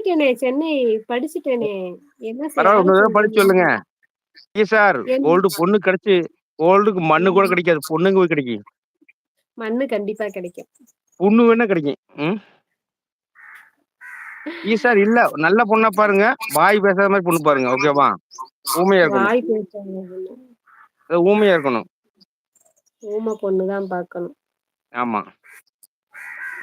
போயிட்டேனே சென்னை படிச்சுட்டேனே. என்ன பரவால்ல. யார இன்னொரு தடவ படிச்சு சொல்றீங்க? சொல்லுங்க. சார் என் கோல்டு பொண்ணு கிடைச்சு கோல்டுக்கு மண்ணு கூட ம். கிடைக்காது. பொண்ணுங்க போய் கிடைக்கும். மண்ணு கண்டிப்பா கிடைக்கும். பொண்ணு வேணா கிடைக்கும். ம். சார் இல்ல. நல்ல பொண்ணா பாருங்க. வாய் பேசாத மாரி பொண்ணு பாருங்க. ஓகேவா? ஊமையா இருக்கணும். வாய் பேசாத பொண்ணு. ஊமையா இருக்கணும். ஊம பொண்ணு தான் பார்க்கணும். ஆமா.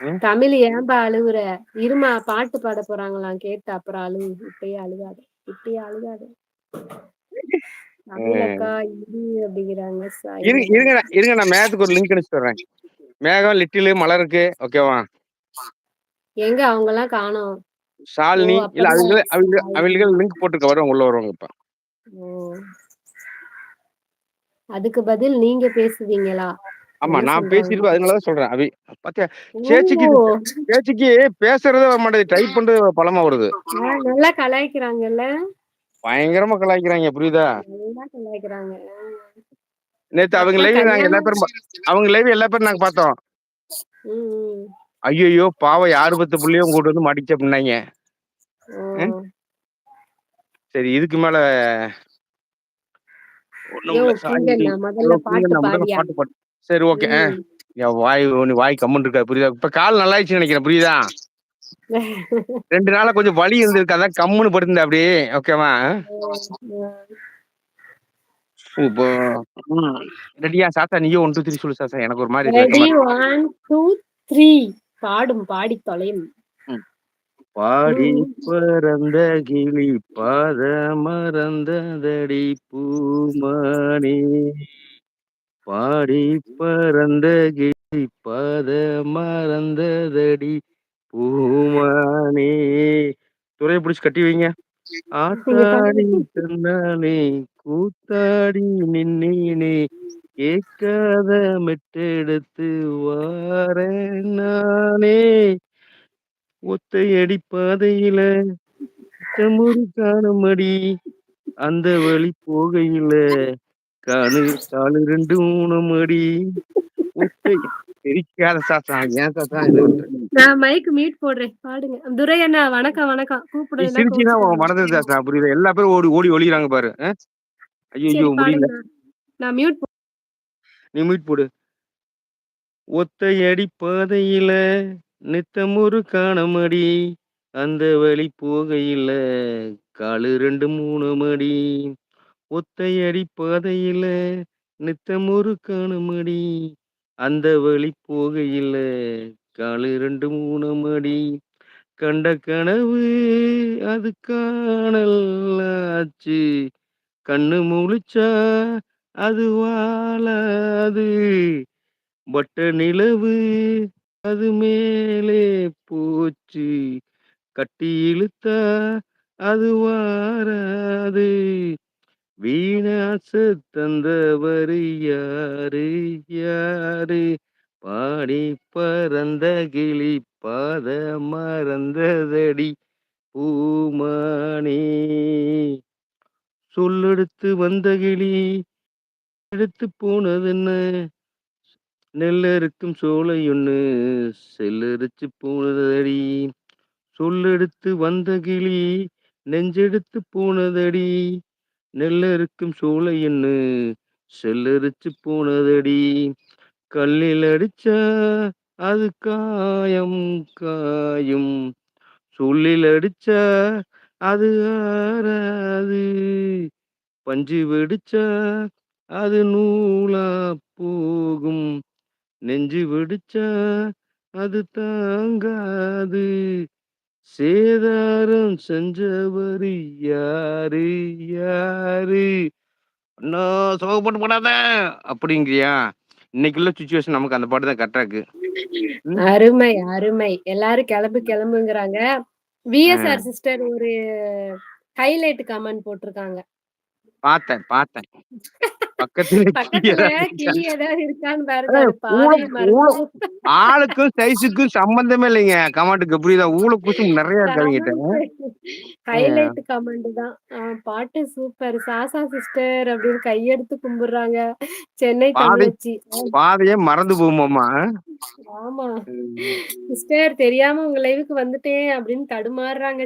ம். தமிழ் ஏன்பா அழுவுற? இருமா பாட்டு பாட போறாங்களாம் கேட்டு அப்புறம் அழுவு. இப்பயே அழுகாத. இப்பயே அழுகாத. தமிழக்கா இரு அப்படிங்கிறாங்க. இருங்க இருங்க நான் மேகத்துக்கு ஒரு லிங்க் அனுப்பிச்சு தர்றேன். மேகம், லிட்டிலு, மலருக்கு. ஓகேவா? எங்க அவங்கலாம் காணோம். ஷாலினி இல்ல அப்பதான் அவங்களுக்கு லிங்க் போட்டுருக்க வருவாங்க உள்ள வருவாங்க இப்ப. ஓ. அதுக்கு பதில் நீங்க பேசுவீங்களா? ஆமா என்ன நான் சொல்றாங்க? பேசிட்டு அதனாலதான் சொல்றேன். பாத்தியா ஓ. சேச்சிக்கு பேசுறதே வர மாட்டேது. டைப் பண்றது பலமா வருது. நல்லா கலாய்க்கிறாங்கல்ல. பயங்கரமா கலாய்க்கிறாங்க. புரியுதா? நல்லா கலாய்க்கிறாங்க. நேத்து அவங்க அப்ப லைவ் நாங்க எல்லா கல்யாணம் பேரும் அவங்க லைவ் எல்லா பேரும் நாங்க பார்த்தோம். ம். ஐயோ பாவம் யாரு பத்து புள்ளையும் கூட்டு வந்து மாட்டிச்சு அப்படின்னாங்க. சரி இதுக்கு மேல ஒண்ணும் இல்ல. முதல்ல பாட்டு பாடியா? பாட்டு பாட்டு. சரி ஓகே. என் வாய் கம்முன்னு இருக்கா புரியுதா? இப்ப கால் நல்லாயிடுச்சுன்னு நினைக்கிறேன். புரியுதா? 2 நாளா கொஞ்சம் வலி இருந்திருக்கு. அதான் கம்முன்னு படுத்திருந்தேன் அப்படியே. ஓகேவா? ரெடியா சாத்தா நீயும் 1 2 3 சொல்லு சாத்தா. எனக்கு ஒரு மாதிரி ரெடி வெக்கமா 1 2 3 பாடும் பாடி தொலையும். பாடி பறந்த கிளி பாத மறந்ததடி பூமானே. பாடி பறந்த கிளி பாத மறந்ததடி பூமானே. துறையை பிடிச்சு கட்டி வைங்க. ஆத்தாடி தன்னானே கூத்தாடி நின்னேனே கேட்காத மெட்டெடுத்து வாரேன் நானே. ஒத்தையடி பாதையில முறு காணுமடி அந்த வழி போகையில காலு 2 ஊனமடி. ஒத்தை தெரிக்காத சாத்தா ஏன் சாத்தா இது பண்ற? நான் மைக் மியூட் போடுறேன். பாடுங்க. துரை அண்ணா வணக்கம் வணக்கம். நீ கூப்பிடுறேன்னா சிரிச்சினா மறந்துடு சாத்தா. புரியுது? எல்லா பேரும் ஓடி ஒளிகிறாங்க பாரு. ஐயோ முடியல. நான் மியூட் நீ மியூட் போடு. ஒத்தையடி பாதையில நித்தமுறு காணமடி அந்த வழி போகையில காலு 2 3 மடி. ஒத்தையடி பாதையில நித்தமுறு காணமடி அந்த வழி போகையில காலு 2 3 மடி. கண்ட கனவு அது காணல் ஆச்சு கண்ணு முழிச்சா அது வாழாது பட்ட நிலவு அது மேலே போச்சு கட்டி இழுத்தா அது வாராது. வீணாச தந்தவரு யாரு யாரு பாடி பறந்த கிளி பாத மறந்ததடி பூமானே. சொல்லெடுத்து வந்த கிளி எடுத்து போனதென்ன நெல்லறுக்கும் சோலை ஒண்ணு செல்லரிச்சு போனதடி. சொல்லெடுத்து வந்த கிளி நெஞ்செடுத்து போனதடி நெல்லறுக்கும் சோலை ஒண்ணு செல்லரிச்சு போனதடி. கல்லில் அடிச்சா அது காயம் காயும் சொல்லில் அடிச்சா அது ஆறாது பஞ்சு வெடிச்சா அது நூலா போகும் நெஞ்சு வெடிச்சா அது தாங்காது. சேதாரம் செஞ்சவரு யாரு யாரு அண்ணா சோகப்பட்டு போடாத அப்படிங்கிறியா? இன்னைக்குள்ள சுச்சுவேஷன் நமக்கு அந்த பாட்டு தான் கரெக்டா இருக்கு. அருமை அருமை. எல்லாரும் கிளம்புங்கிறாங்க. விஎஸ்ஆர் சிஸ்டர் ஒரு ஹைலைட் கமெண்ட் போட்டிருக்காங்க. பார்த்தேன் பக்கத்துல கிளி ஏதாவது இருக்கான்னு பாருங்க. ஆளுக்கும் சைஸுக்கும் சம்பந்தமே இல்லைங்க. கமெண்ட்டுக்கு புரியுதா? ஊழ பூசும் நிறைய இருக்காங்க. ஹைலைட் கமெண்ட் தான். பாட்டு சூப்பர் சாசா சிஸ்டர் அப்படின்னு கையெடுத்து கும்பிடுறாங்க. சென்னை தமிழச்சி பாதையே மறந்து போகுமாமா. ஆமா சிஸ்டர் தெரியாம உங்க லைவுக்கு வந்துட்டேன் அப்படின்னு தடுமாறுறாங்க.